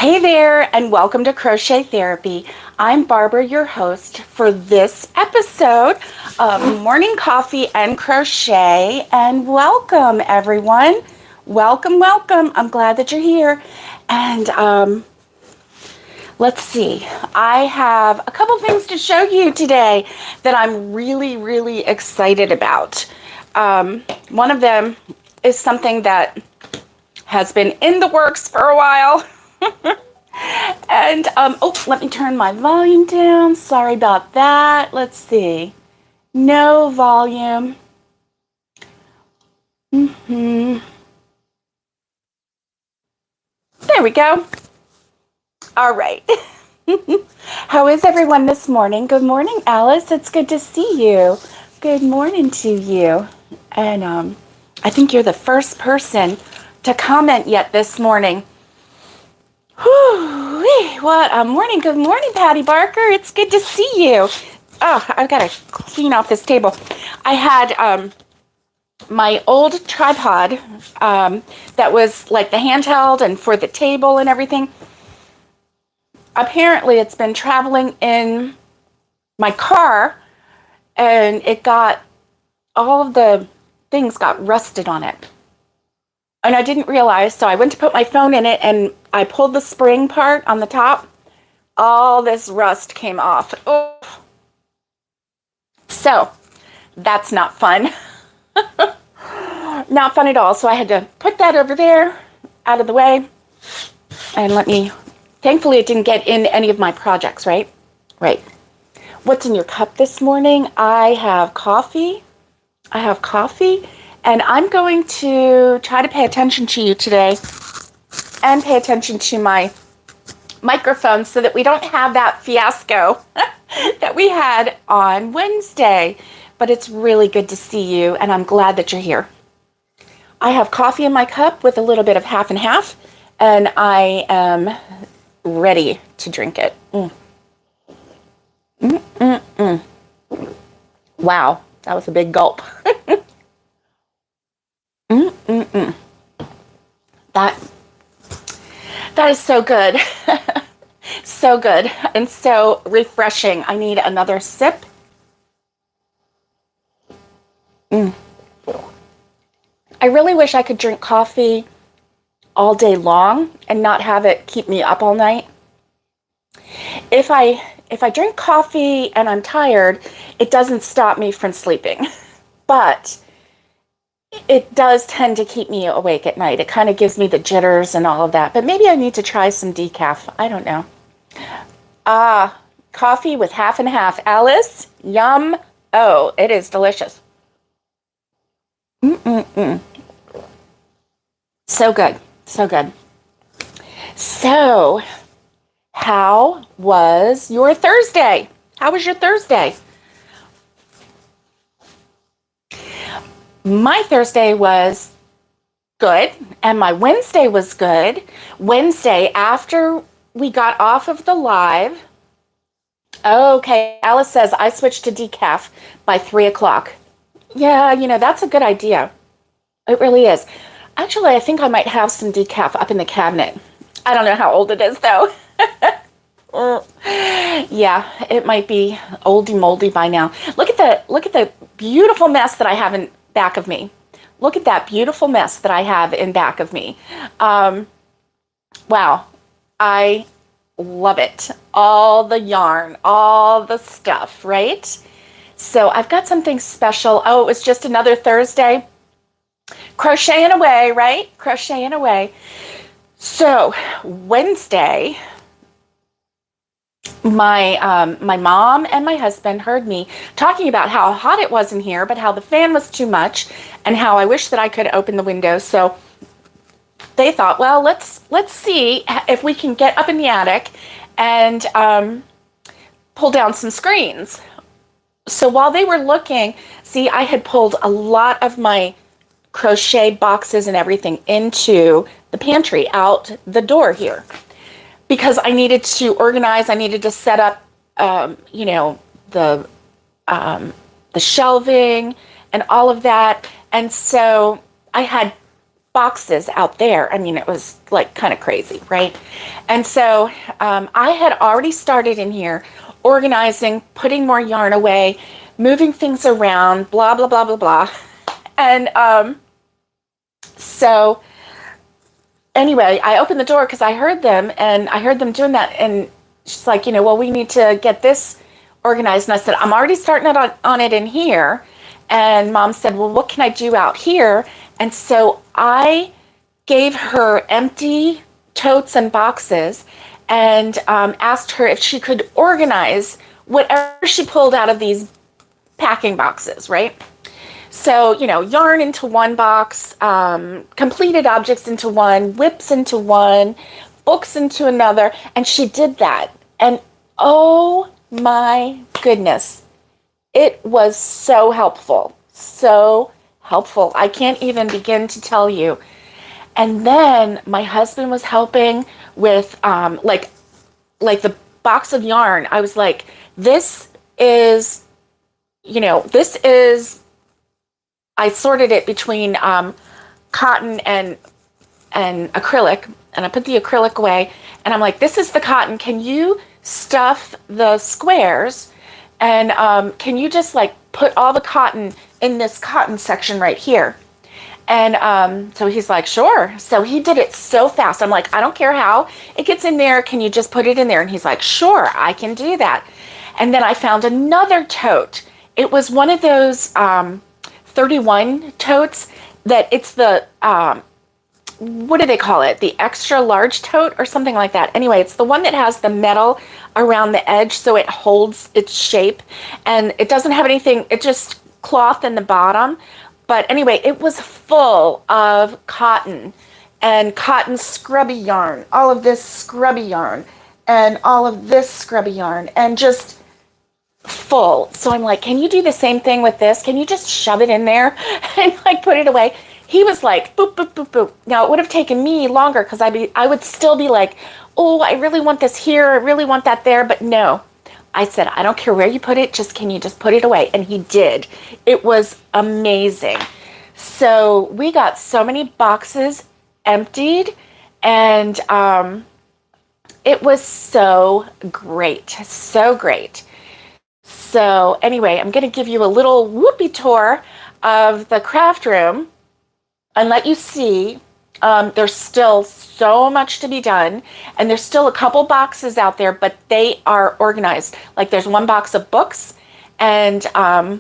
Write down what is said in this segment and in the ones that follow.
Hey there, and welcome to Crochet Therapy. I'm Barbara, your host for this episode of Morning Coffee and Crochet. And welcome, everyone. Welcome, welcome. I'm glad that you're here. And let's see. I have a couple things to show you today that I'm really, really excited about. One of them is something that has been in the works for a while. And, let me turn my volume down. Sorry about that. Let's see. No volume. There we go. All right. How is everyone this morning? Good morning, Alice. It's good to see you. Good morning to you. And I think you're the first person to comment yet this morning. Whew, what a morning. Good morning, Patty Barker. It's good to see you. Oh, I've got to clean off this table. I had my old tripod that was like the handheld and for the table and everything. Apparently, it's been traveling in my car, and it got, all of the things got rusted on it. And I didn't realize, so I went to put my phone in it, and I pulled the spring part on the top. All this rust came off. Oh. So, that's not fun. Not fun at all. So I had to put that over there, out of the way. And thankfully it didn't get in any of my projects, right? Right. What's in your cup this morning? I have coffee. And I'm going to try to pay attention to you today and pay attention to my microphone so that we don't have that fiasco that we had on Wednesday. But it's really good to see you, and I'm glad that you're here. I have coffee in my cup with a little bit of half and half, and I am ready to drink it. Wow, that was a big gulp. That is so good. So good and so refreshing. I need another sip. I really wish I could drink coffee all day long and not have it keep me up all night. If I drink coffee and I'm tired, it doesn't stop me from sleeping. But it does tend to keep me awake at night. It kind of gives me the jitters and all of that. But maybe I need to try some decaf. I don't know. Coffee with half and half. Alice, yum. Oh, it is delicious. So good. So good. So, how was your Thursday? How was your Thursday? My Thursday was good, and my Wednesday was good. Wednesday, after we got off of the live, okay, Alice says, I switched to decaf by 3 o'clock. Yeah, that's a good idea. It really is. Actually, I think I might have some decaf up in the cabinet. I don't know how old it is, though. Yeah, it might be oldie moldy by now. Look at the beautiful mess that I have in back of me. Look at that beautiful mess that I have in back of me. Wow, I love it. All the yarn, all the stuff, right? So I've got something special. Oh, it was just another Thursday. Crocheting away, right? Crocheting away. So Wednesday, my mom and my husband heard me talking about how hot it was in here, but how the fan was too much, and how I wish that I could open the window. So they thought, well, let's see if we can get up in the attic and pull down some screens. So while they were looking, see, I had pulled a lot of my crochet boxes and everything into the pantry out the door here, because I needed to organize. I needed to set up, the shelving and all of that. And so I had boxes out there. I mean, it was like kind of crazy, right? And so I had already started in here organizing, putting more yarn away, moving things around, blah, blah, blah, blah, blah. And so anyway, I opened the door because I heard them doing that. And she's like, well, we need to get this organized. And I said, I'm already starting it on it in here. And Mom said, well, what can I do out here? And so I gave her empty totes and boxes and asked her if she could organize whatever she pulled out of these packing boxes, right? So, yarn into one box, completed objects into one, whips into one, books into another, and she did that. And oh my goodness, it was so helpful, so helpful. I can't even begin to tell you. And then my husband was helping with like the box of yarn. I was like, this is, I sorted it between cotton and acrylic, and I put the acrylic away, and I'm like, this is the cotton. Can you stuff the squares? And can you just like put all the cotton in this cotton section right here? And so he's like, sure. So he did it so fast. I'm like, I don't care how it gets in there. Can you just put it in there? And he's like, sure, I can do that. And then I found another tote. It was one of those 31 totes that it's the, what do they call it? The extra large tote or something like that. Anyway, it's the one that has the metal around the edge so it holds its shape. And it doesn't have anything, it's just cloth in the bottom. But anyway, it was full of cotton and cotton scrubby yarn, all of this scrubby yarn and all of this scrubby yarn and just full. So I'm like, can you do the same thing with this? Can you just shove it in there and like put it away? He was like, boop, boop, boop, boop. Now it would have taken me longer because I would still be like, oh, I really want this here. I really want that there. But no, I said, I don't care where you put it. Can you just put it away? And he did. It was amazing. So we got so many boxes emptied and it was so great. So great. So anyway, I'm going to give you a little whoopee tour of the craft room and let you see there's still so much to be done, and there's still a couple boxes out there, but they are organized. Like there's one box of books, and I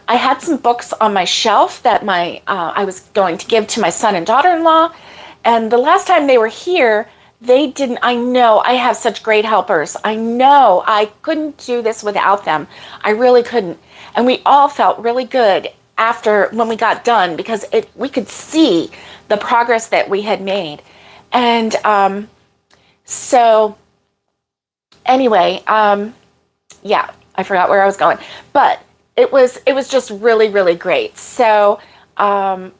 had some books on my shelf that I was going to give to my son and daughter-in-law, and the last time they were here, they didn't. I know I have such great helpers. I know I couldn't do this without them. I really couldn't, and we all felt really good after when we got done because we could see the progress that we had made. And so anyway, yeah, I forgot where I was going, but it was just really, really great. So I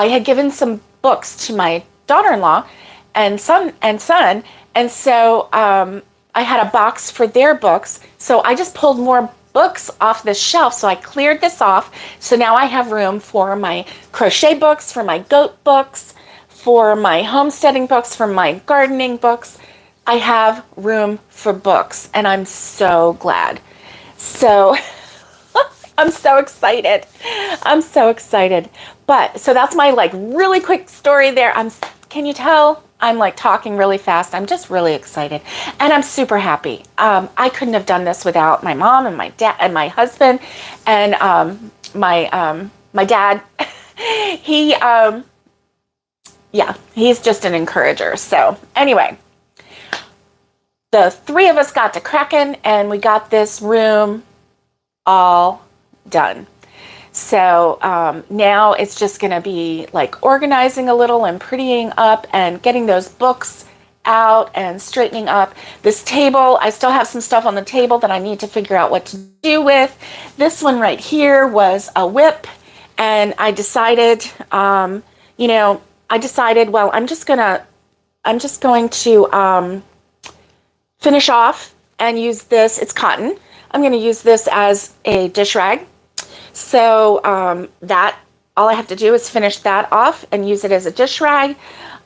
had given some books to my daughter-in-law and son, and so I had a box for their books. So I just pulled more books off the shelf. So I cleared this off. So now I have room for my crochet books, for my goat books, for my homesteading books, for my gardening books. I have room for books and I'm so glad. So I'm so excited. I'm so excited. But so that's my like really quick story there. Can you tell? I'm like talking really fast. I'm just really excited and I'm super happy. I couldn't have done this without my mom and my dad and my husband and my dad. He's just an encourager. So anyway, the three of us got to cracking and we got this room all done. So now it's just going to be like organizing a little and prettying up and getting those books out and straightening up. This table, I still have some stuff on the table that I need to figure out what to do with. This one right here was a whip, and I decided, well, I'm just going to finish off and use this. It's cotton. I'm going to use this as a dish rag. So that all I have to do is finish that off and use it as a dish rag.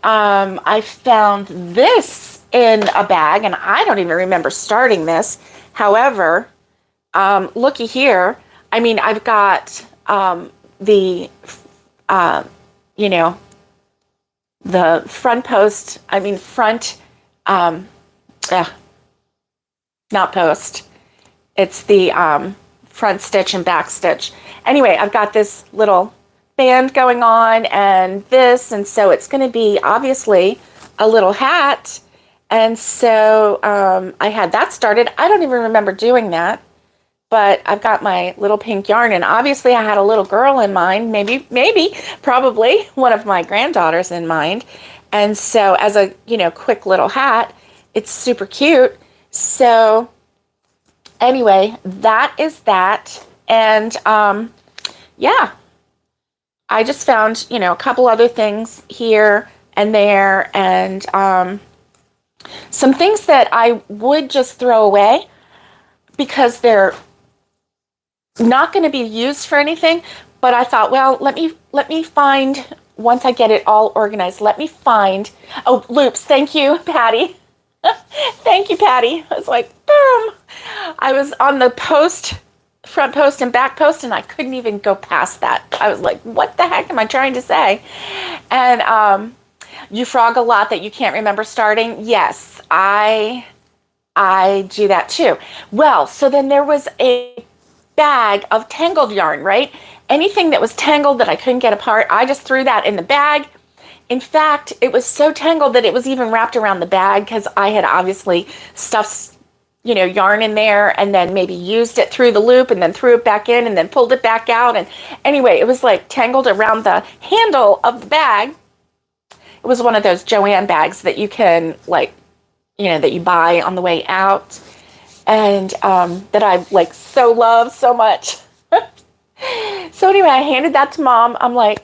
I found this in a bag, and I don't even remember starting this. However, looky here. I mean, I've got the, you know, the front post, I mean, front, not post. It's the front stitch and back stitch. Anyway, I've got this little band going on and this, and so it's going to be obviously a little hat. And so I had that started. I don't even remember doing that, but I've got my little pink yarn, and obviously I had a little girl in mind, probably one of my granddaughters in mind. And so as a, quick little hat, it's super cute. So anyway, that is that. And yeah, I just found, a couple other things here and there, and some things that I would just throw away because they're not going to be used for anything. But I thought, well, let me find, once I get it all organized, let me find, oh, loops. Thank you, Patty. Thank you, Patty. I was like, boom. I was on the post, front post and back post, and I couldn't even go past that. I was like, what the heck am I trying to say? And you frog a lot that you can't remember starting. Yes, I do that too. Well, so then there was a bag of tangled yarn, right? Anything that was tangled that I couldn't get apart, I just threw that in the bag. In fact, it was so tangled that it was even wrapped around the bag because I had obviously stuffed, yarn in there and then maybe used it through the loop and then threw it back in and then pulled it back out. And anyway, it was like tangled around the handle of the bag. It was one of those Joanne bags that you can that you buy on the way out, and that I so love so much. So anyway, I handed that to Mom. I'm like,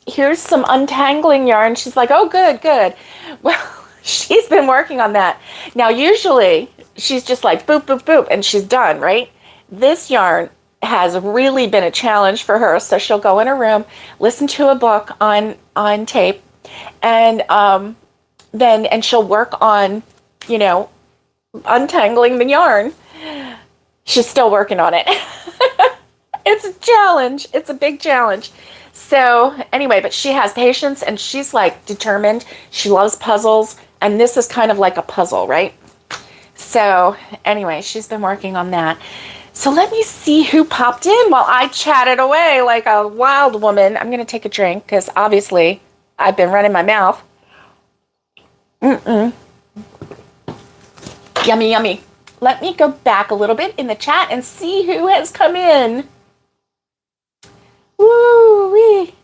here's some untangling yarn. She's like, oh, good. Well, she's been working on that. Now, usually she's just like boop, boop, boop, and she's done, right? This yarn has really been a challenge for her. So she'll go in her room, listen to a book on tape, and then she'll work on, untangling the yarn. She's still working on it. It's a challenge. It's a big challenge. So anyway, but she has patience and she's determined. She loves puzzles, and this is kind of like a puzzle, right? So anyway, she's been working on that. So let me see who popped in while I chatted away like a wild woman. I'm going to take a drink because obviously I've been running my mouth. Yummy, yummy. Let me go back a little bit in the chat and see who has come in. Woo-wee.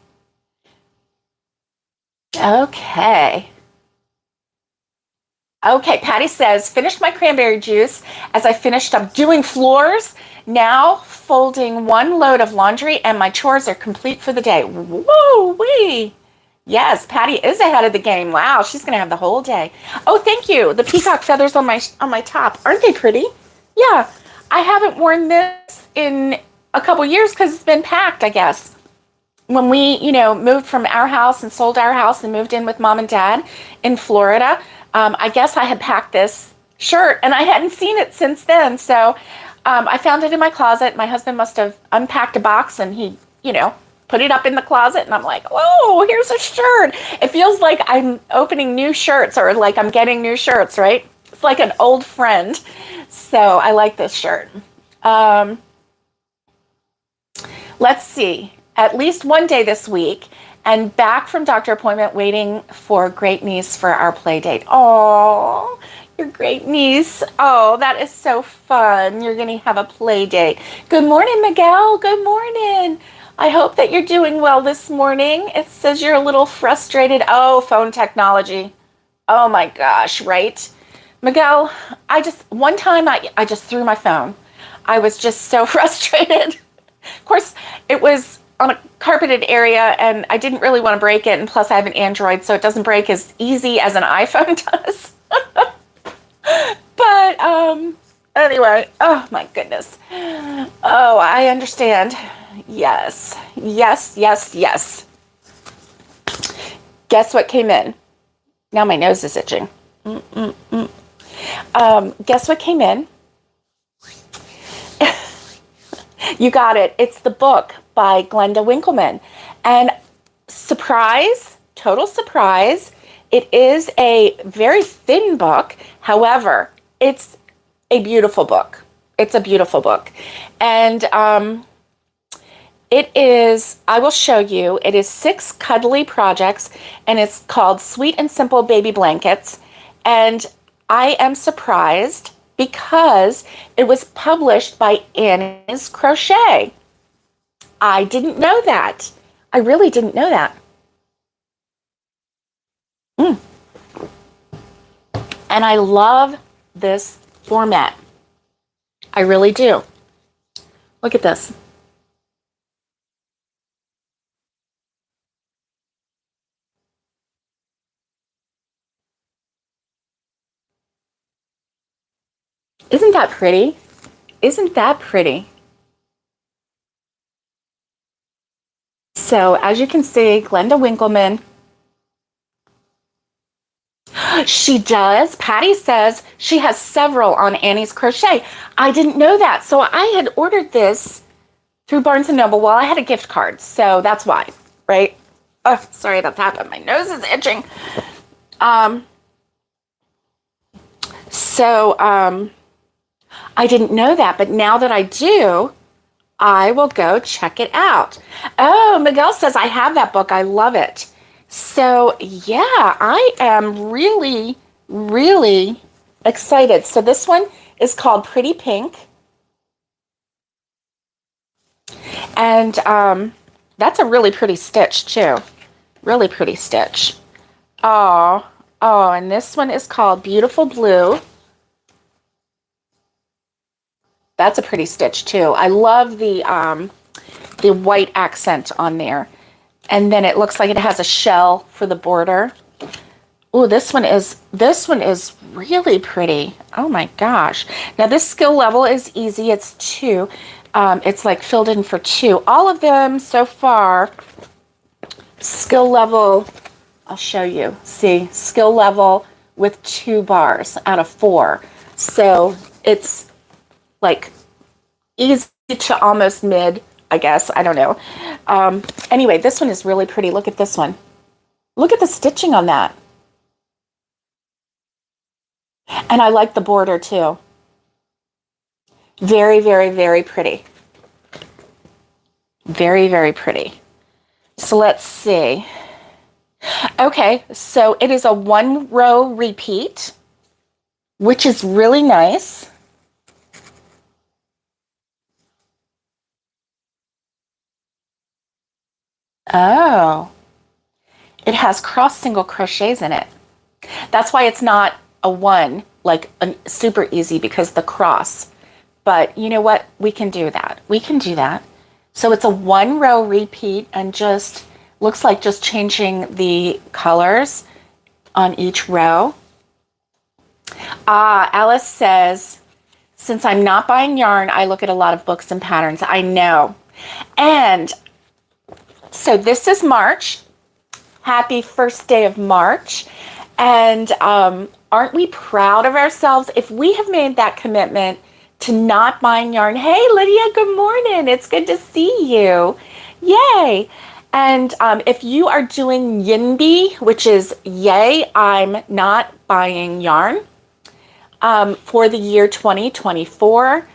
Okay, Patty says, finished my cranberry juice as I finished up doing floors. Now folding one load of laundry and my chores are complete for the day. Woo-wee. Yes, Patty is ahead of the game. Wow, she's going to have the whole day. Oh, thank you. The peacock feathers on my top. Aren't they pretty? Yeah, I haven't worn this in a couple years because it's been packed, I guess. When we, moved from our house and sold our house and moved in with Mom and Dad in Florida, I guess I had packed this shirt and I hadn't seen it since then. So I found it in my closet. My husband must have unpacked a box and he, put it up in the closet, and I'm like, oh, here's a shirt. It feels like I'm opening new shirts or like I'm getting new shirts, right? It's like an old friend. So I like this shirt. Let's see. At least one day this week, and back from doctor appointment waiting for great niece for our play date. Oh, your great niece. Oh, that is so fun. You're going to have a play date. Good morning, Miguel. Good morning. I hope that you're doing well this morning. It says you're a little frustrated. Oh, phone technology. Oh my gosh, right? Miguel, one time I just threw my phone. I was just so frustrated. Of course, it was on a carpeted area and I didn't really want to break it. And plus I have an Android, so it doesn't break as easy as an iPhone does. But anyway, oh my goodness. Oh, I understand. Yes, yes, yes, yes. Guess what came in? Now my nose is itching. Guess what came in? You got it. It's the book by Glenda Winkleman. And surprise, total surprise, it is a very thin book. However, it's a beautiful book. It's a beautiful book. And it is, I will show you, it is 6 cuddly projects, and it's called Sweet and Simple Baby Blankets. And I am surprised because it was published by Annie's Crochet. I didn't know that. I really didn't know that. And I love this format. I really do. Look at this. Isn't that pretty? Isn't that pretty? So as you can see, Glenda Winkleman, she does. Patty says she has several on Annie's Crochet. I didn't know that. So I had ordered this through Barnes & Noble. Well, I had a gift card, so that's why, right? Oh, sorry about that, but my nose is itching. I didn't know that, but now that I do, I will go check it out. Oh, Miguel says, I have that book. I love it. So, yeah, I am really, really excited. So this one is called Pretty Pink. And that's a really pretty stitch, too. Really pretty stitch. Oh, and this one is called Beautiful Blue. That's a pretty stitch, too. I love the white accent on there. And then it looks like it has a shell for the border. Oh, this one is really pretty. Oh my gosh. Now this skill level is easy. It's 2. It's like filled in for 2. All of them so far, skill level, I'll show you. See, skill level with 2 bars out of 4. So it's like easy to almost mid, I guess. I don't know. Anyway, this one is really pretty. Look at this one. Look at the stitching on that. And I like the border too. Very, very, very pretty. Very, very pretty. So let's see. Okay, so it is a 1-row repeat, which is really nice. Oh, it has cross single crochets in it. That's why it's not a 1, like a super easy, because the cross. But you know what? We can do that. We can do that. So it's a 1-row repeat, and just looks like just changing the colors on each row. Alice says, since I'm not buying yarn, I look at a lot of books and patterns. I know. And so this is March. Happy first day of March. And aren't we proud of ourselves if we have made that commitment to not buying yarn? Hey, Lydia, good morning. It's good to see you. Yay. And if you are doing YINBY, which is yay, I'm not buying yarn, for the year 2024,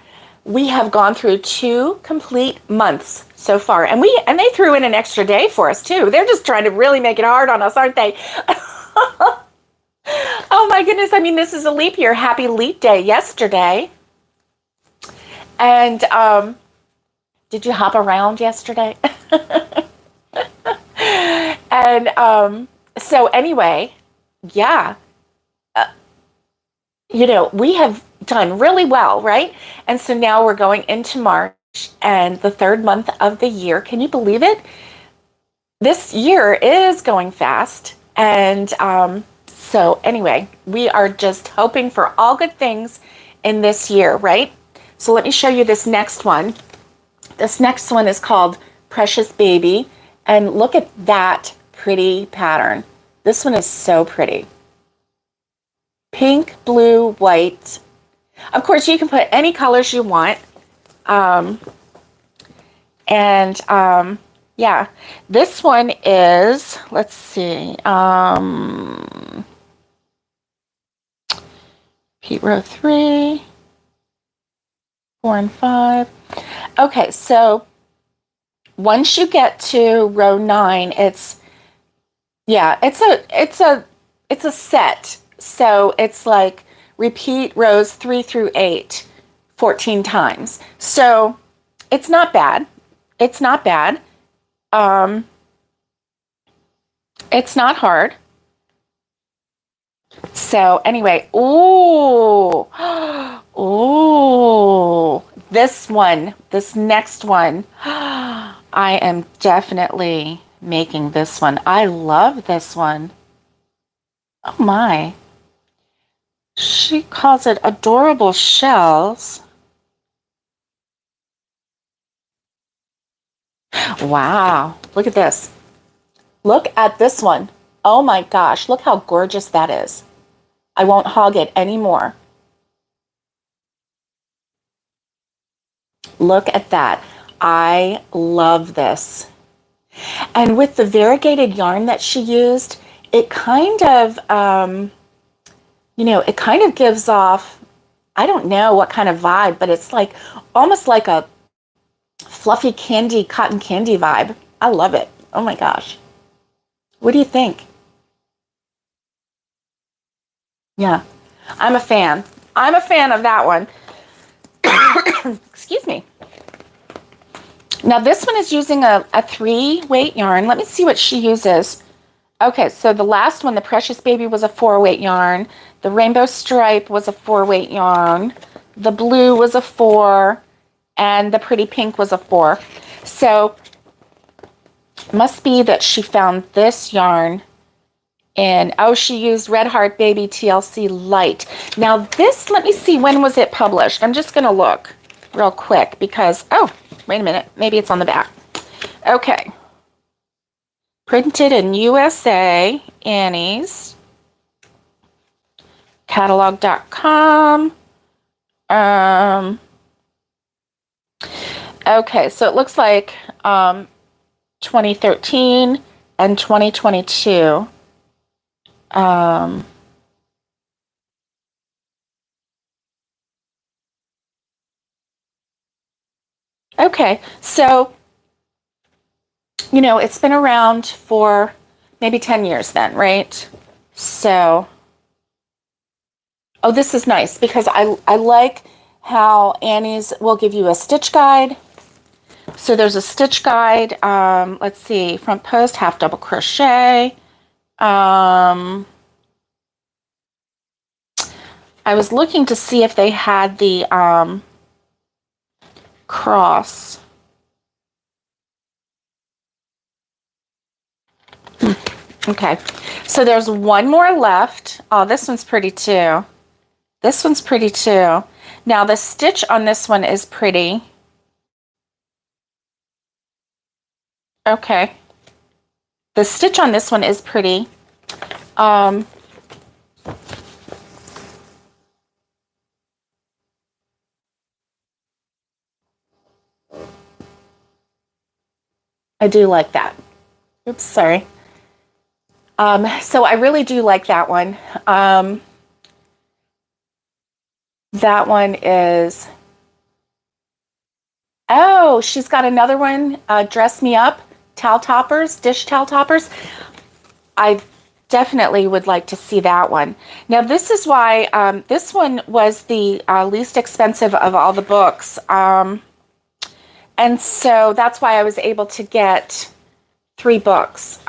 we have gone through 2 complete months so far. And they threw in an extra day for us too. They're just trying to really make it hard on us, aren't they? Oh my goodness. I mean, this is a leap year. Happy leap day yesterday. And did you hop around yesterday? And so anyway, yeah, we have done really well, right? And so now we're going into March and the 3rd month of the year. Can you believe it? This year is going fast. And so anyway, we are just hoping for all good things in this year, right? So let me show you this next one. This next one is called Precious Baby. And look at that pretty pattern. This one is so pretty. Pink, blue, white. Of course, you can put any colors you want. Yeah, this one is, let's see, repeat row 3, 4 and 5. Okay, so once you get to row 9, it's a set. So it's like repeat rows 3 through 8 14 times. So it's not bad. It's not bad. It's not hard. So anyway, ooh, this next one, I am definitely making this one. I love this one. Oh my. She calls it Adorable Shells. Wow, look at this. Look at this one. Oh my gosh, look how gorgeous that is. I won't hog it anymore. Look at that. I love this. And with the variegated yarn that she used, it kind of, it kind of gives off, I don't know what kind of vibe, but it's like almost like a fluffy candy, cotton candy vibe. I love it. Oh my gosh. What do you think? Yeah, I'm a fan. I'm a fan of that one. Excuse me. Now this one is using a 3-weight yarn. Let me see what she uses. Okay, so the last one, the Precious Baby, was a 4-weight yarn. The Rainbow Stripe was a 4-weight yarn. The blue was a 4, and the Pretty Pink was a 4. So it must be that she found this yarn in, she used Red Heart Baby TLC Light. Now this, let me see, when was it published? I'm just gonna look real quick because, wait a minute, maybe it's on the back. Okay. Printed in USA, Annie's. Catalog.com. Okay, so it looks like 2013 and 2022. Okay, so, it's been around for maybe 10 years then, right? So, this is nice because I like how Annie's will give you a stitch guide. So there's a stitch guide. Let's see, front post, half double crochet. I was looking to see if they had the cross. Okay, so there's one more left. Oh, this one's pretty too. This one's pretty too. Now the stitch on this one is pretty. Okay. The stitch on this one is pretty. I do like that. Oops, sorry. So I really do like that one. That one is, she's got another one, Dress Me Up, towel toppers, dish towel toppers. I definitely would like to see that one. Now this is why, this one was the least expensive of all the books. And so that's why I was able to get 3 books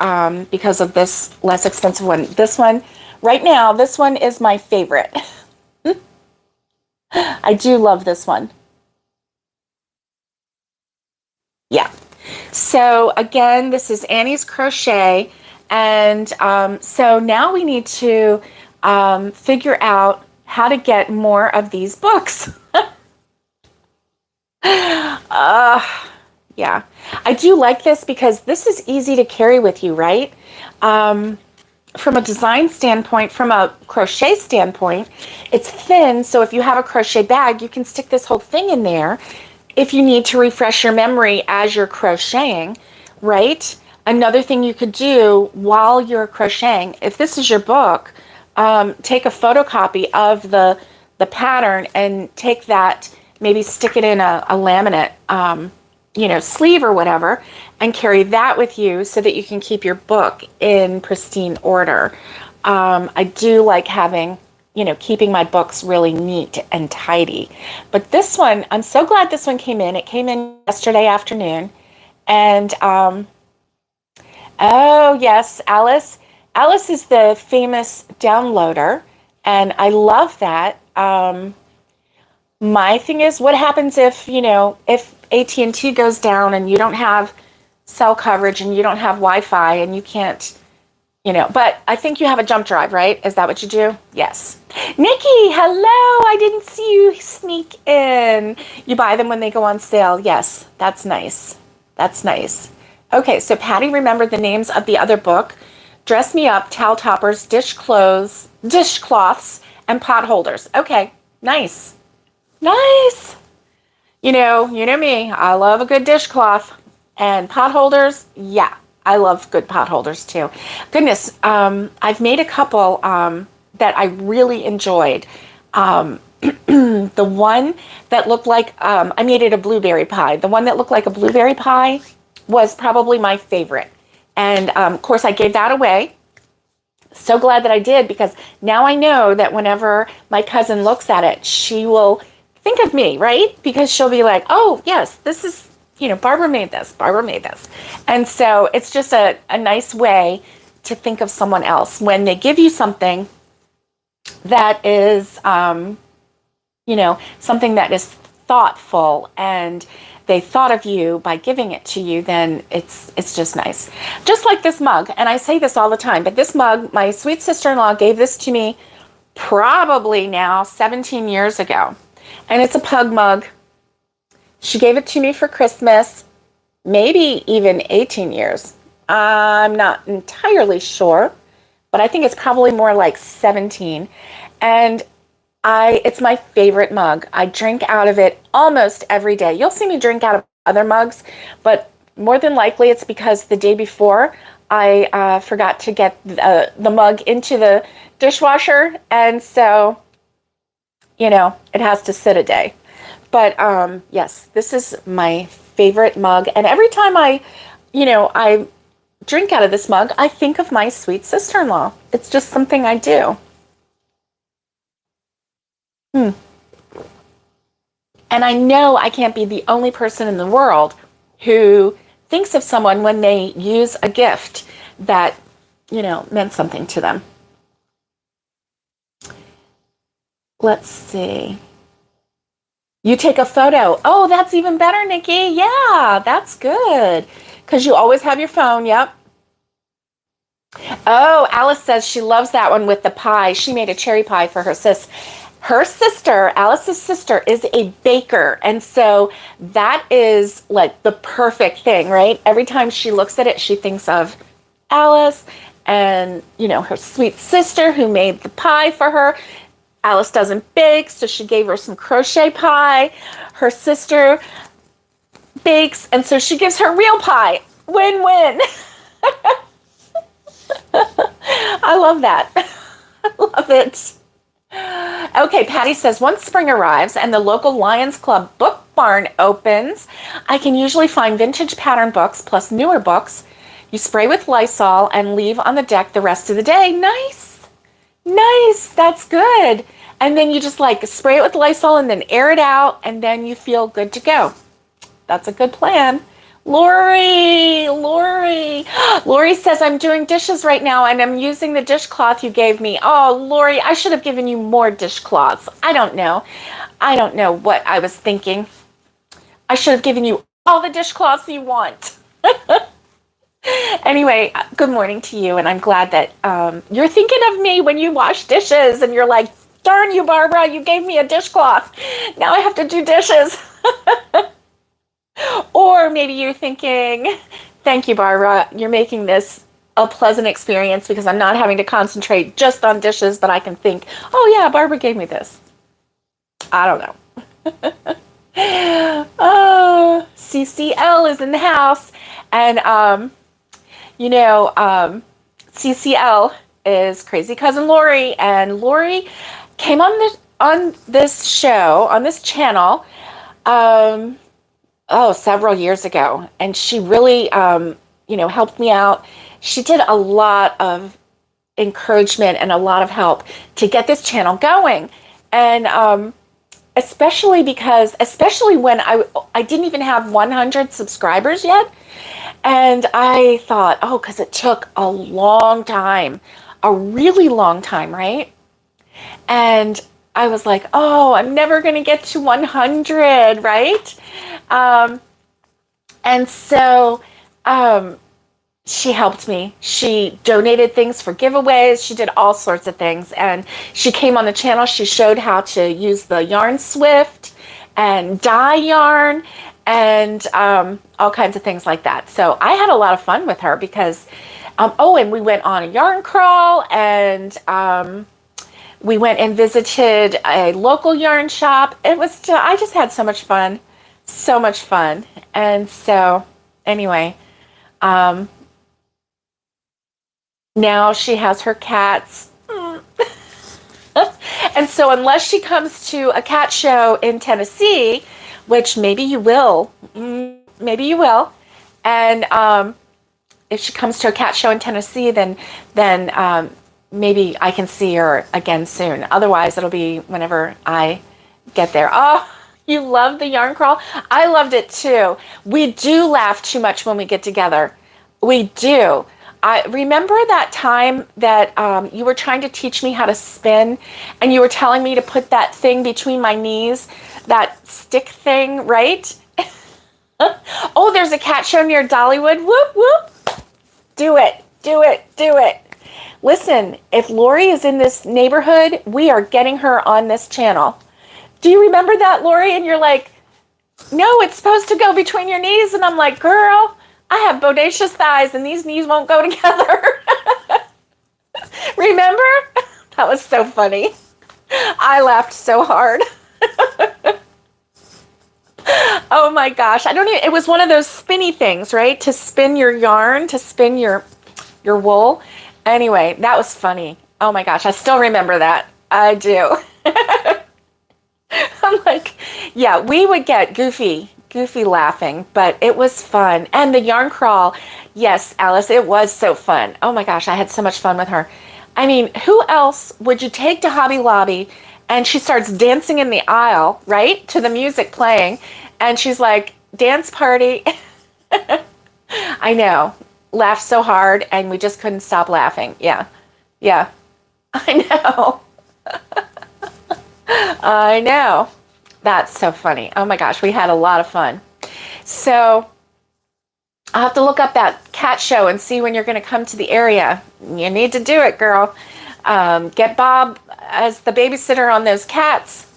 because of this less expensive one. This one, right now, this one is my favorite. I do love this one. Yeah. So again, this is Annie's Crochet. And so now we need to figure out how to get more of these books. Yeah. I do like this because this is easy to carry with you, right? From a design standpoint, from a crochet standpoint, it's thin. So if you have a crochet bag, you can stick this whole thing in there if you need to refresh your memory as you're crocheting, right? Another thing you could do while you're crocheting, if this is your book, take a photocopy of the pattern and take that, maybe stick it in a laminate, sleeve or whatever, and carry that with you so that you can keep your book in pristine order. I do like having, keeping my books really neat and tidy. But this one, I'm so glad this one came in. It came in yesterday afternoon. And, oh yes, Alice. Alice is the famous downloader, and I love that. My thing is, what happens if AT&T goes down and you don't have cell coverage and you don't have Wi-Fi and you can't, but I think you have a jump drive, right? Is that what you do? Yes. Nikki, hello. I didn't see you sneak in. You buy them when they go on sale. Yes, that's nice. That's nice. Okay, so Patty remembered the names of the other book: Dress Me Up, Towel Toppers, Dishcloths, and Pot Holders. Okay, nice. Nice. You know me. I love a good dishcloth. And pot holders, yeah, I love good pot holders too. Goodness, I've made a couple that I really enjoyed. The one that looked like, I made it a blueberry pie. The one that looked like a blueberry pie was probably my favorite. And of course, I gave that away. So glad that I did, because now I know that whenever my cousin looks at it, she will think of me, right? Because she'll be like, oh, yes, this is, Barbara made this. Barbara made this. And so it's just a nice way to think of someone else when they give you something that is, something that is thoughtful and they thought of you by giving it to you, then it's just nice. Just like this mug, and I say this all the time, but this mug, my sweet sister-in-law gave this to me probably now 17 years ago. And it's a pug mug. She gave it to me for Christmas, maybe even 18 years. I'm not entirely sure, but I think it's probably more like 17. And it's my favorite mug. I drink out of it almost every day. You'll see me drink out of other mugs, but more than likely it's because the day before I forgot to get the mug into the dishwasher, and so it has to sit a day. But yes, this is my favorite mug, and every time I drink out of this mug, I think of my sweet sister-in-law. It's just something I do. And I know I can't be the only person in the world who thinks of someone when they use a gift that, meant something to them. Let's see. You take a photo. Oh, that's even better, Nikki. Yeah, that's good. Because you always have your phone. Yep. Oh, Alice says she loves that one with the pie. She made a cherry pie for her sis. Her sister, Alice's sister, is a baker. And so that is like the perfect thing, right? Every time she looks at it, she thinks of Alice and, her sweet sister who made the pie for her. Alice doesn't bake, so she gave her some crochet pie. Her sister bakes, and so she gives her real pie. Win-win. I love that. I love it. Okay, Patty says, once spring arrives and the local Lions Club book barn opens, I can usually find vintage pattern books plus newer books. You spray with Lysol and leave on the deck the rest of the day. Nice. Nice. That's good. And then you just spray it with Lysol and then air it out, and then you feel good to go. That's a good plan. Lori says, I'm doing dishes right now and I'm using the dishcloth you gave me. Oh, Lori, I should have given you more dishcloths. I don't know what I was thinking. I should have given you all the dishcloths you want. Anyway, good morning to you, and I'm glad that you're thinking of me when you wash dishes, and you're like, darn you, Barbara, you gave me a dishcloth. Now I have to do dishes. Or maybe you're thinking, thank you, Barbara, you're making this a pleasant experience because I'm not having to concentrate just on dishes, but I can think, oh yeah, Barbara gave me this. I don't know. Oh, CCL is in the house. And, CCL is Crazy Cousin Lori. And Lori came on this show, on this channel, several years ago. And she really, helped me out. She did a lot of encouragement and a lot of help to get this channel going. And especially when I didn't even have 100 subscribers yet. And I thought, because it took a long time, a really long time, right? And I was like, I'm never going to get to 100, right? And so she helped me. She donated things for giveaways. She did all sorts of things. And she came on the channel. She showed how to use the yarn swift and dye yarn and all kinds of things like that. So I had a lot of fun with her because, and we went on a yarn crawl, and we went and visited a local yarn shop. I just had so much fun. And so anyway, now she has her cats. And so unless she comes to a cat show in Tennessee, which maybe you will, and if she comes to a cat show in Tennessee, then maybe I can see her again soon. Otherwise, it'll be whenever I get there. Oh, you love the yarn crawl? I loved it too. We do laugh too much when we get together. We do. I remember that time that you were trying to teach me how to spin, and you were telling me to put that thing between my knees, that stick thing, right? Oh, there's a cat show near Dollywood. Whoop, whoop. Do it. Listen, if Lori is in this neighborhood, we are getting her on this channel. Do you remember that, Lori? And you're like, no, it's supposed to go between your knees. And I'm like, girl, I have bodacious thighs and these knees won't go together. Remember? That was so funny. I laughed so hard. Oh my gosh. It was one of those spinny things, right? To spin your yarn, to spin your wool. Anyway, that was funny. Oh my gosh. I still remember that. I do. I'm like, yeah, we would get goofy laughing, but it was fun. And the yarn crawl, yes, Alice, it was so fun. Oh my gosh, I had so much fun with her. I mean, who else would you take to Hobby Lobby and she starts dancing in the aisle, right, to the music playing, and she's like, dance party. I know, laughed so hard and we just couldn't stop laughing. Yeah, I know. I know. That's so funny. Oh my gosh, we had a lot of fun. So I'll have to look up that cat show and see when you're going to come to the area. You need to do it, girl. Get Bob as the babysitter on those cats.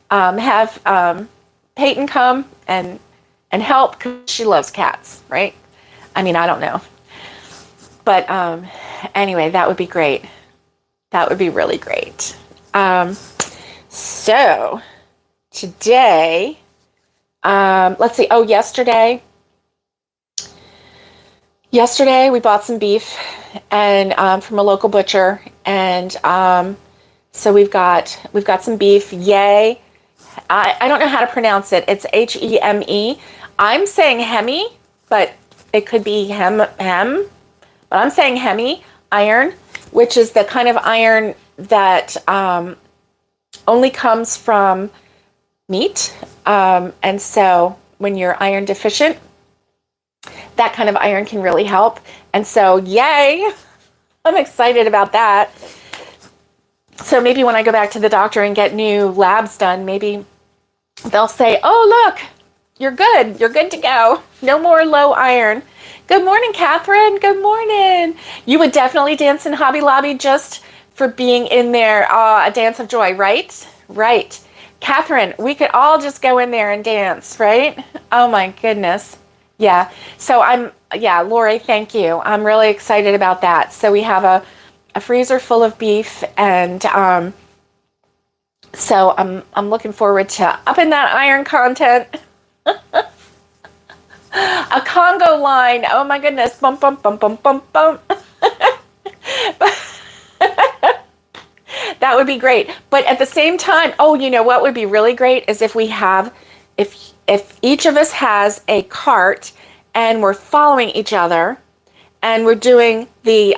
Have Peyton come and help because she loves cats, right? I mean, I don't know. But anyway, that would be great. That would be really great. So today, let's see. Oh, yesterday we bought some beef and from a local butcher, and so we've got some beef. Yay! I don't know how to pronounce it. It's Heme. I'm saying hemi, but it could be hem. But I'm saying hemi iron, which is the kind of iron that only comes from meat. And so when you're iron deficient, that kind of iron can really help. And so, yay, I'm excited about that. So maybe when I go back to the doctor and get new labs done, maybe they'll say, oh, look, you're good. You're good to go. No more low iron. Good morning, Catherine. Good morning. You would definitely dance in Hobby Lobby just for being in there. A dance of joy, right? Right. Catherine, we could all just go in there and dance, right? Oh my goodness. Yeah. So yeah, Lori, thank you. I'm really excited about that. So we have a freezer full of beef, and so I'm looking forward to upping that iron content. A Congo line. Oh my goodness. Bump, bump, bump, bump, bump, bump. That would be great. But at the same time, oh, you know what would be really great is if we have, if each of us has a cart and we're following each other and we're doing the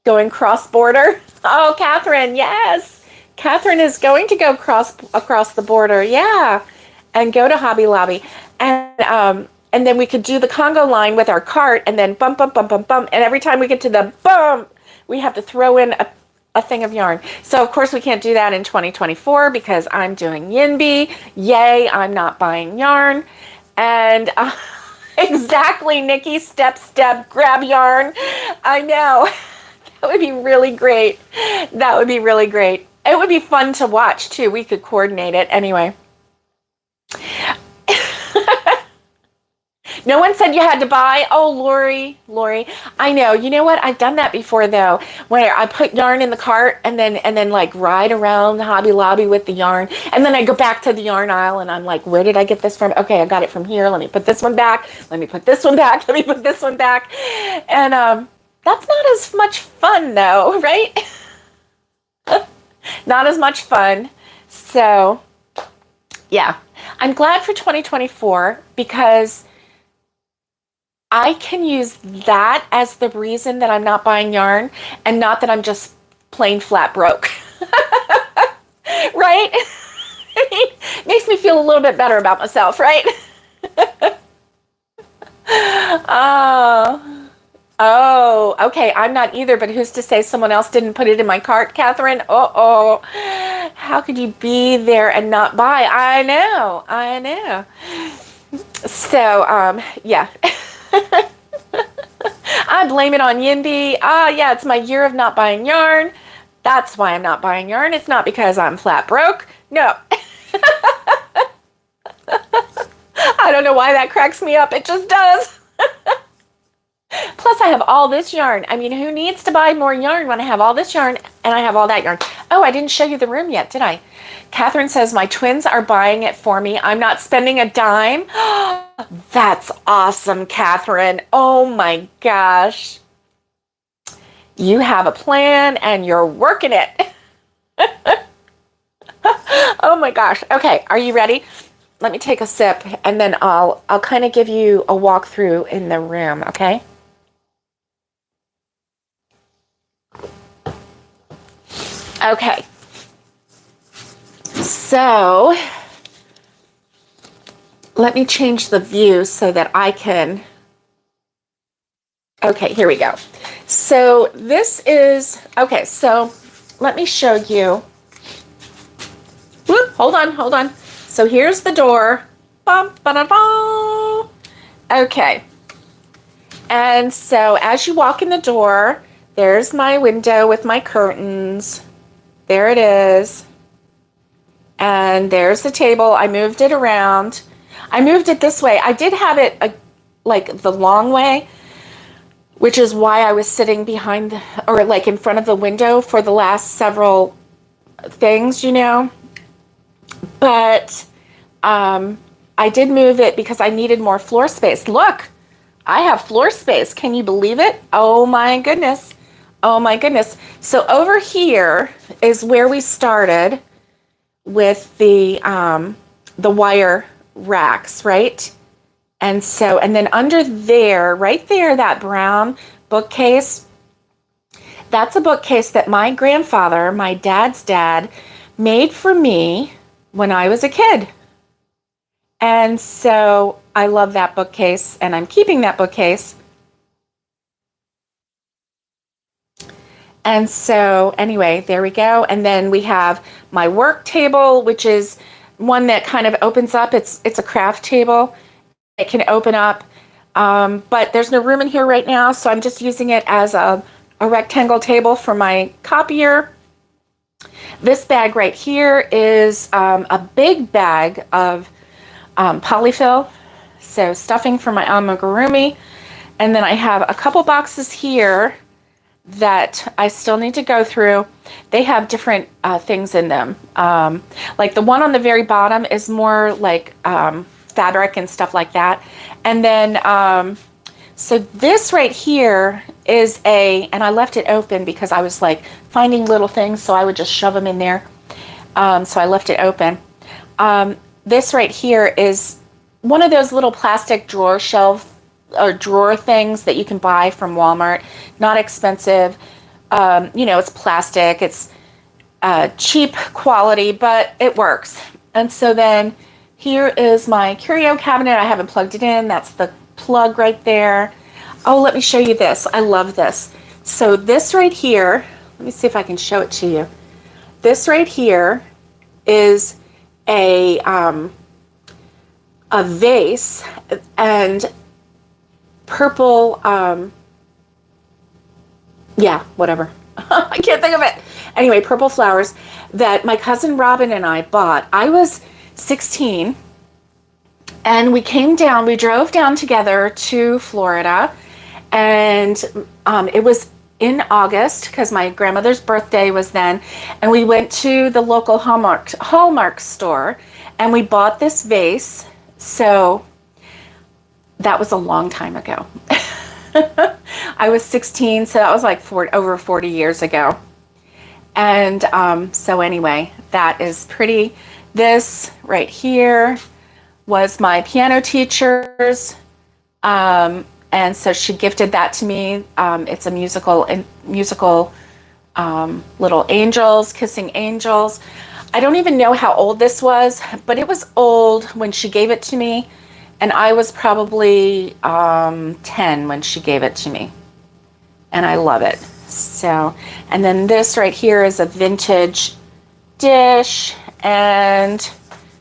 going cross border. Oh, Catherine, yes. Catherine is going to go across the border. Yeah. And go to Hobby Lobby. And then we could do the Congo line with our cart and then bump, bump, bump, bump, bump. And every time we get to the bump, we have to throw in a thing of yarn. So, of course, we can't do that in 2024 because I'm doing Yinby. Yay, I'm not buying yarn. And exactly, Nikki, step, grab yarn. I know. That would be really great. That would be really great. It would be fun to watch, too. We could coordinate it. Anyway. No one said you had to buy. Oh, Lori, I know. You know what? I've done that before, though, where I put yarn in the cart and then like ride around the Hobby Lobby with the yarn. And then I go back to the yarn aisle and I'm like, where did I get this from? Okay, I got it from here. Let me put this one back. Let me put this one back. Let me put this one back. And that's not as much fun, though, right? Not as much fun. So, yeah. I'm glad for 2024 because I can use that as the reason that I'm not buying yarn and not that I'm just plain flat broke. Right? I mean, makes me feel a little bit better about myself, right? Oh, okay. I'm not either, but who's to say someone else didn't put it in my cart, Catherine? Oh, how could you be there and not buy? I know. So, yeah. I blame it on Yinby. Yeah, it's my year of not buying yarn. That's why I'm not buying yarn. It's not because I'm flat broke. No. I don't know why that cracks me up. It just does. Plus, I have all this yarn. I mean, who needs to buy more yarn when I have all this yarn and I have all that yarn? Oh, I didn't show you the room yet, did I? Catherine says, my twins are buying it for me. I'm not spending a dime. That's awesome, Catherine. Oh, my gosh. You have a plan and you're working it. Oh, my gosh. Okay, are you ready? Let me take a sip and then I'll kind of give you a walkthrough in the room, okay? Okay. So, let me change the view so that I can... Okay, here we go. So, this is... Okay, so let me show you... Whoop, hold on. So, here's the door. Bum, ba-da-ba. Okay. And so, as you walk in the door, there's my window with my curtains. There it is. And there's the table. I moved it around. I moved it this way. I did have it like the long way, which is why I was sitting behind or like in front of the window for the last several things, you know. But I did move it because I needed more floor space. Look, I have floor space. Can you believe it? Oh my goodness. Oh my goodness. So over here is where we started with the wire racks, right? And so, and then under there, right there, that brown bookcase, that's a bookcase that my grandfather, my dad's dad, made for me when I was a kid. And so I love that bookcase and I'm keeping that bookcase. And so anyway, there we go. And then we have my work table, which is one that kind of opens up. It's a craft table. It can open up, but there's no room in here right now. So I'm just using it as a rectangle table for my copier. This bag right here is a big bag of polyfill. So stuffing for my amigurumi. And then I have a couple boxes here that I still need to go through. They have different things in them. Like the one on the very bottom is more like fabric and stuff like that. And then, so this right here is and I left it open because I was like finding little things, so I would just shove them in there. So I left it open. This right here is one of those little plastic drawer shelf or drawer things that you can buy from Walmart. Not expensive. It's plastic. It's cheap quality, but it works. And so then here is my curio cabinet. I haven't plugged it in. That's the plug right there. Oh, let me show you this. I love this. So this right here, let me see if I can show it to you. This right here is a vase and purple, whatever. I can't think of it. Anyway, purple flowers that my cousin Robin and I bought. I was 16 and we drove down together to Florida, and it was in August because my grandmother's birthday was then, and we went to the local Hallmark store and we bought this vase. So that was a long time ago. I was 16, so that was like over 40 years ago. And so anyway, that is pretty. This right here was my piano teacher's, and so she gifted that to me. It's a musical little angels, kissing angels. I don't even know how old this was, but it was old when she gave it to me. And I was probably 10 when she gave it to me. And I love it. So, and then this right here is a vintage dish. And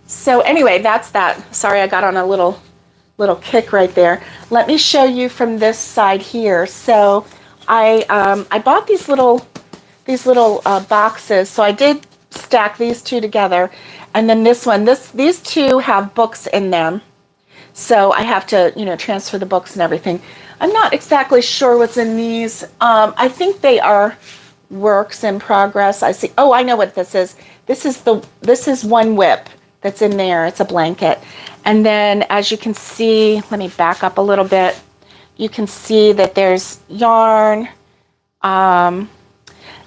so anyway, that's that. Sorry, I got on a little kick right there. Let me show you from this side here. So I bought these little boxes. So I did stack these two together. And then this one, these two have books in them. So I have to, transfer the books and everything. I'm not exactly sure what's in these. I think they are works in progress. I see. Oh, I know what this is. This is one whip that's in there. It's a blanket. And then as you can see, let me back up a little bit. You can see that there's yarn.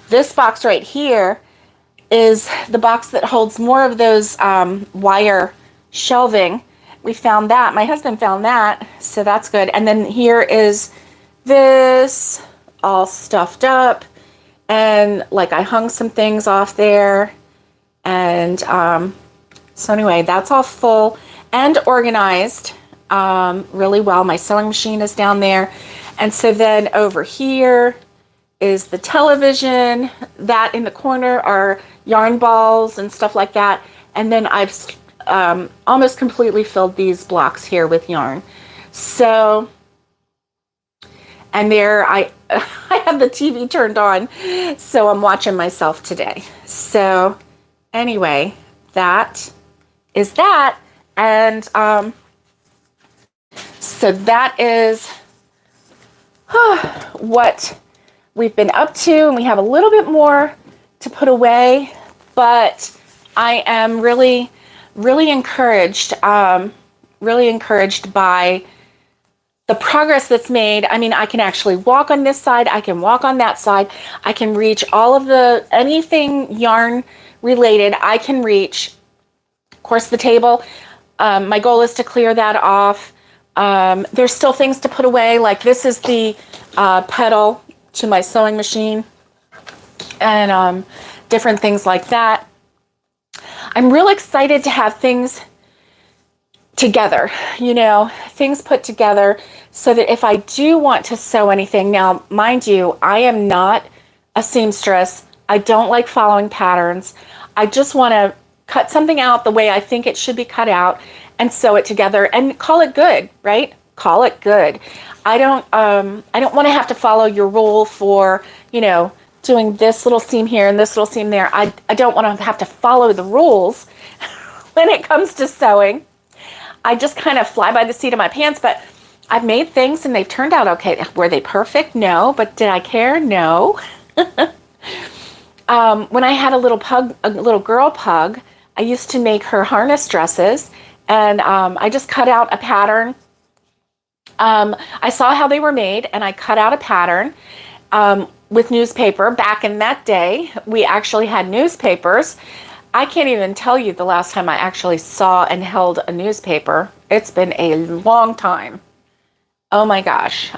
This box right here is the box that holds more of those wire shelving. We found that. My husband found that, so that's good. And then here is this all stuffed up, and like I hung some things off there. And so anyway, that's all full and organized really well. My sewing machine is down there. And so then over here is the television. That in the corner are yarn balls and stuff like that. And then I've almost completely filled these blocks here with yarn. So, and there I have the TV turned on, so I'm watching myself today. So anyway, that is that. And so that is what we've been up to, and we have a little bit more to put away, but I am really encouraged, by the progress that's made. I mean, I can actually walk on this side. I can walk on that side. I can reach all of anything yarn related. I can reach, of course, the table. My goal is to clear that off. There's still things to put away. Like this is the pedal to my sewing machine, and different things like that. I'm real excited to have things together, things put together so that if I do want to sew anything, now, mind you, I am not a seamstress. I don't like following patterns. I just want to cut something out the way I think it should be cut out and sew it together and call it good, right? Call it good. I don't want to have to follow your rule for, doing this little seam here and this little seam there. I don't want to have to follow the rules when it comes to sewing. I just kind of fly by the seat of my pants, but I've made things and they've turned out okay. Were they perfect? No. But did I care? No. When I had a little girl pug, I used to make her harness dresses, and I just cut out a pattern. I saw how they were made, and I cut out a pattern with newspaper. Back in that day, we actually had newspapers. I can't even tell you the last time I actually saw and held a newspaper. It's been a long time. Oh my gosh.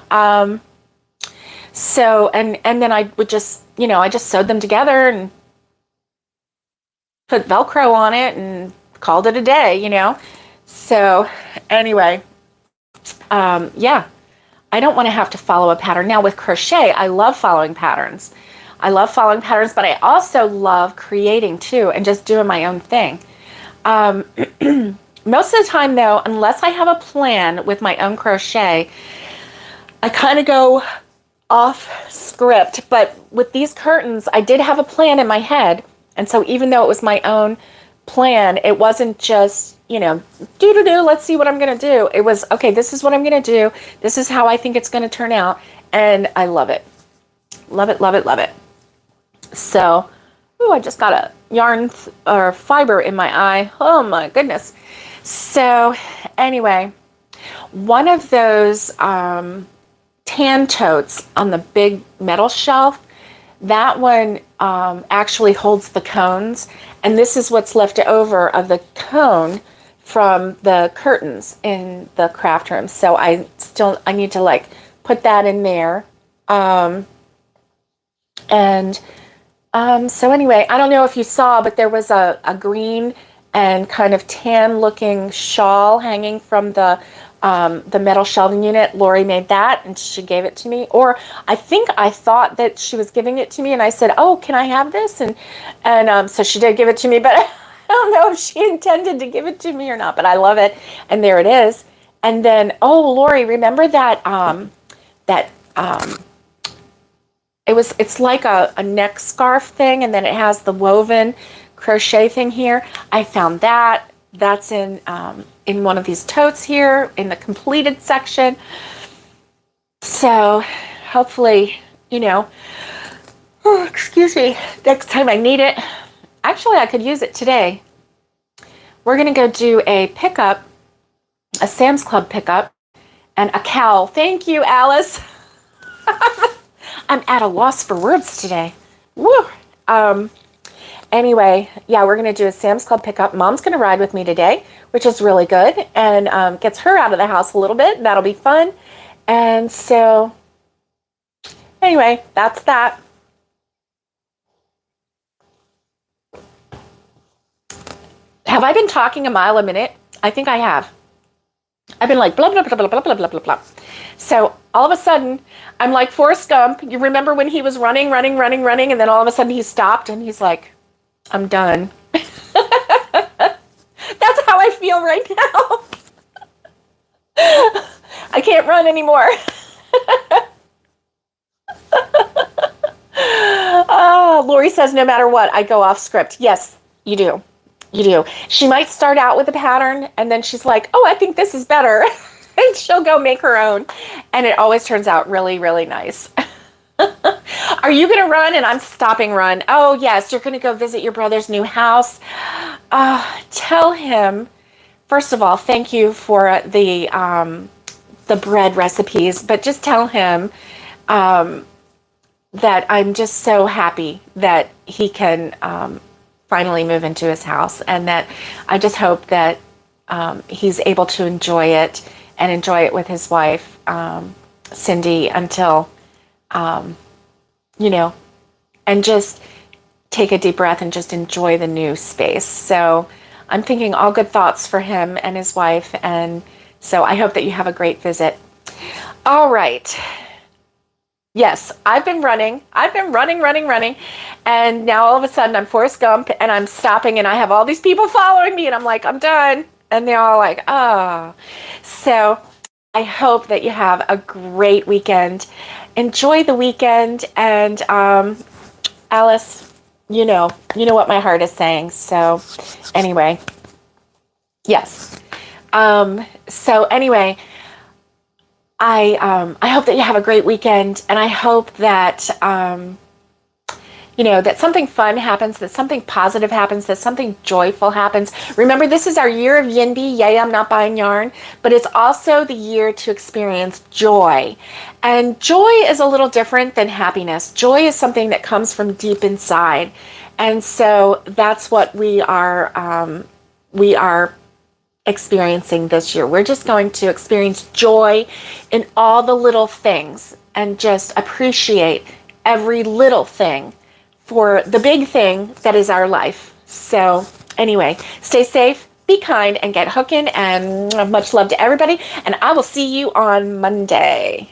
So, and then I would just, I just sewed them together and put Velcro on it and called it a day. So anyway, yeah, I don't want to have to follow a pattern. Now with crochet, I love following patterns. But I also love creating too and just doing my own thing. Most of the time though, unless I have a plan with my own crochet, I kind of go off script. But with these curtains, I did have a plan in my head. And so even though it was my own plan, it wasn't just, let's see what I'm going to do. It was, okay, this is what I'm going to do. This is how I think it's going to turn out. And I love it. Love it, love it, love it. So, I just got a yarn or fiber in my eye. Oh my goodness. So anyway, one of those tan totes on the big metal shelf, that one actually holds the cones. And this is what's left over of the cone from the curtains in the craft room. So I need to put that in there. So anyway, I don't know if you saw, but there was a green and kind of tan looking shawl hanging from the metal shelving unit. Lori made that and she gave it to me. Or I thought that she was giving it to me and I said, oh, can I have this? And so she did give it to me, but I don't know if she intended to give it to me or not, but I love it. And there it is. And then, Lori, remember that, it's like a neck scarf thing, and then it has the woven crochet thing here. I found that. That's in one of these totes here in the completed section. So hopefully, excuse me, next time I need it. Actually, I could use it today. We're going to go do a pickup, a Sam's Club pickup, and a cowl. Thank you, Alice. I'm at a loss for words today. Woo! Anyway, yeah, we're going to do a Sam's Club pickup. Mom's going to ride with me today, which is really good, and gets her out of the house a little bit. That'll be fun. And so, anyway, that's that. Have I been talking a mile a minute? I think I have. I've been like blah, blah, blah, blah, blah, blah, blah, blah, blah. So all of a sudden, I'm like Forrest Gump. You remember when he was running, and then all of a sudden he stopped and he's like, I'm done. That's how I feel right now. I can't run anymore. Lori says, no matter what, I go off script. Yes, you do. You do. She might start out with a pattern and then she's like, oh, I think this is better. And she'll go make her own. And it always turns out really, really nice. Are you going to run? And I'm stopping run. Oh, yes. You're going to go visit your brother's new house. Tell him, first of all, thank you for the bread recipes, but just tell him that I'm just so happy that he can finally move into his house, and that I just hope that he's able to enjoy it and enjoy it with his wife, Cindy, until, and just take a deep breath and just enjoy the new space. So I'm thinking all good thoughts for him and his wife. And so I hope that you have a great visit. All right. Yes, I've been running. And now all of a sudden I'm Forrest Gump and I'm stopping and I have all these people following me and I'm like, I'm done. And they're all like, oh. So I hope that you have a great weekend. Enjoy the weekend. And Alice, you know what my heart is saying. So anyway, yes. So anyway, I hope that you have a great weekend, and I hope that that something fun happens, that something positive happens, that something joyful happens. Remember, this is our year of Yinbi. Yay, I'm not buying yarn, but it's also the year to experience joy. And joy is a little different than happiness. Joy is something that comes from deep inside. And so that's what we are experiencing this year. We're just going to experience joy in all the little things and just appreciate every little thing for the big thing that is our life. So anyway, stay safe, be kind, and get hooking, and much love to everybody. And I will see you on Monday.